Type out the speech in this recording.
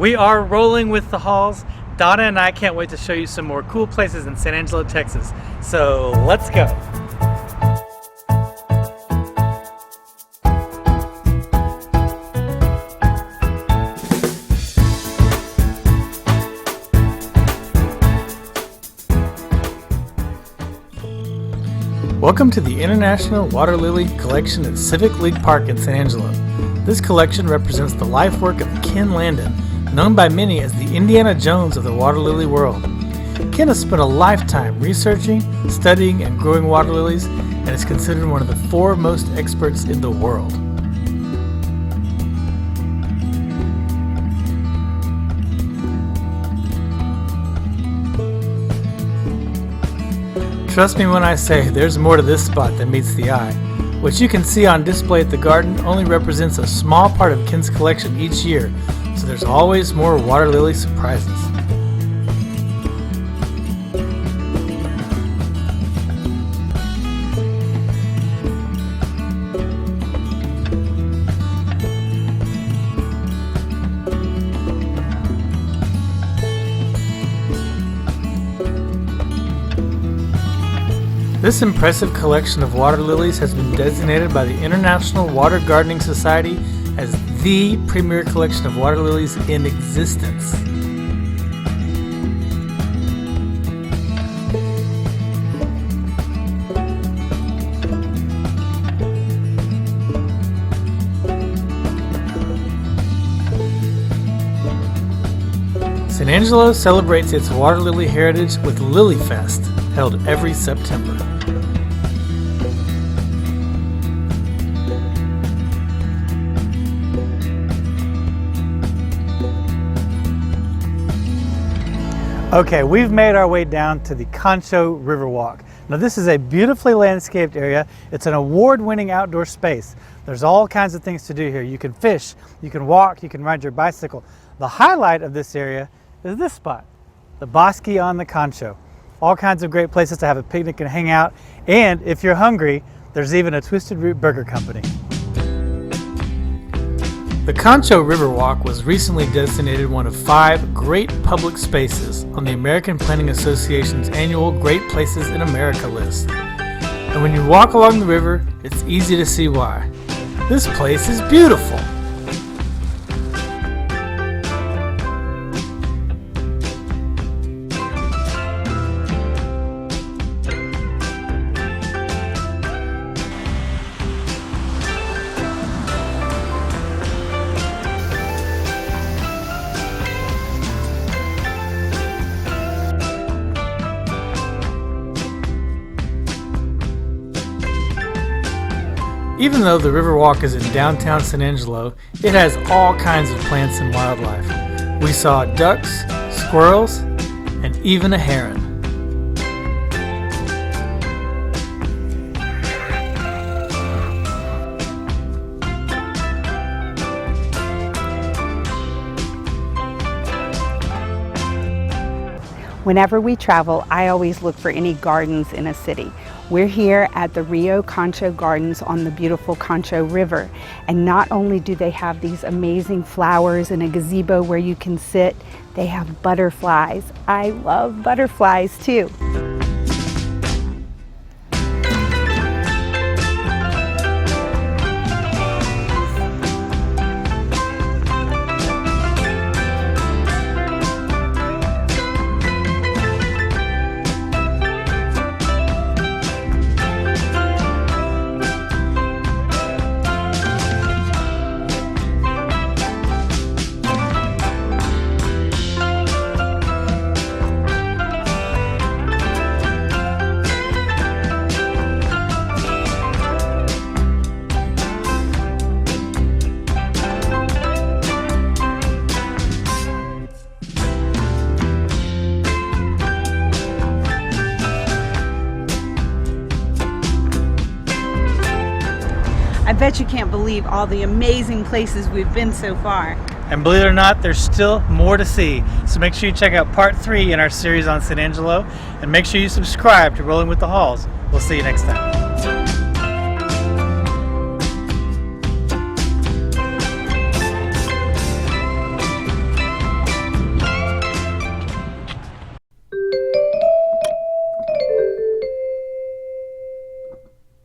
We are rolling with the halls. Donna and I can't wait to show you some more cool places in San Angelo, Texas. So let's go. Welcome to the International Waterlily Collection at Civic League Park in San Angelo. This collection represents the life work of Ken Landon, known by many as the Indiana Jones of the waterlily world. Ken has spent a lifetime researching, studying, and growing water lilies, and is considered one of the foremost experts in the world. Trust me when I say there's more to this spot than meets the eye. What you can see on display at the garden only represents a small part of Ken's collection each year, so there's always more water lily surprises. This impressive collection of water lilies has been designated by the International Water Gardening Society as the premier collection of water lilies in existence. San Angelo celebrates its water lily heritage with Lily Fest, held every September. Okay, we've made our way down to the Concho Riverwalk. Now this is a beautifully landscaped area. It's an award-winning outdoor space. There's all kinds of things to do here. You can fish, you can walk, you can ride your bicycle. The highlight of this area is this spot, the Bosque on the Concho. All kinds of great places to have a picnic and hang out. And if you're hungry, there's even a Twisted Root Burger Company. The Concho Riverwalk was recently designated one of 5 great public spaces on the American Planning Association's annual Great Places in America list. And when you walk along the river, it's easy to see why. This place is beautiful. Even though the Riverwalk is in downtown San Angelo, it has all kinds of plants and wildlife. We saw ducks, squirrels, and even a heron. Whenever we travel, I always look for any gardens in a city. We're here at the Rio Concho Gardens on the beautiful Concho River. And not only do they have these amazing flowers and a gazebo where you can sit, they have butterflies. I love butterflies too. I bet you can't believe all the amazing places we've been so far. And believe it or not, there's still more to see. So make sure you check out part 3 in our series on San Angelo, and make sure you subscribe to Rolling with the Halls. We'll see you next time.